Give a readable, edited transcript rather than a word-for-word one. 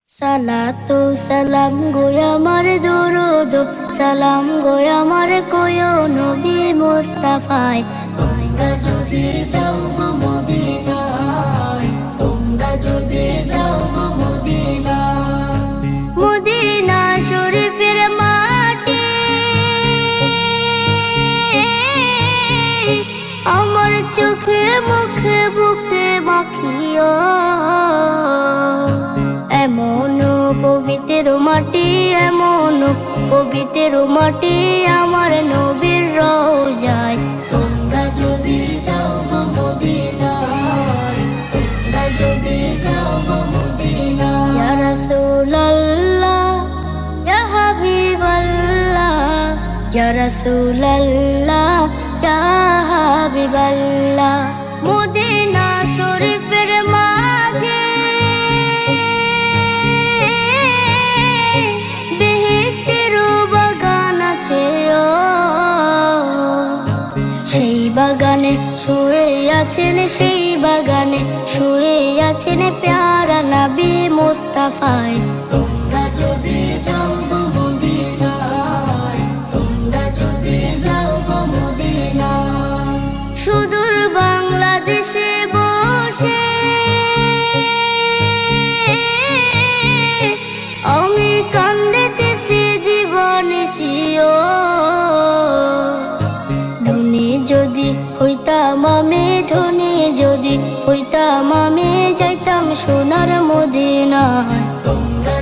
সালাতু সালাম গো আমার দরুদ সালাম গো আমার কোয় নবী মুস্তাফায়। তোমরা যদি যাও গো মদিনায়, তোমরা যদি যাও গো মদিনায়, মদিনা শরীফের মাটি আমার চোখে মুখে বুকে মাখিও। এমন পবিত্র মাটি, এমন পবিত্র মাটি আমার নবীর রওজায়। তোমরা যদি যাও গো মদিনায়, তোমরা যদি যাও গো মদিনায়। ইয়া রাসূলুল্লাহ ইয়া হাবিবাল্লাহ, ইয়া রাসূলুল্লাহ ইয়া হাবিবাল্লাহ। মদিনা শরীফের মাঝে সেই বাগানে শুয়ে আছেন, সেই বাগানে শুয়ে আছেন প্যারা নবী মুস্তাফায়। তোমরা যদি যাও গো মদিনায়, তোমরা যদি যাও গো মদিনায়। সুদূর বাংলাদেশে বসে আমি কান্দিতেছি দিবানিশিও। ধনী যদি হইতাম আমি, ধনী যদি হইতাম আমি, যাইতাম সোনার মদিনায়। তোমরা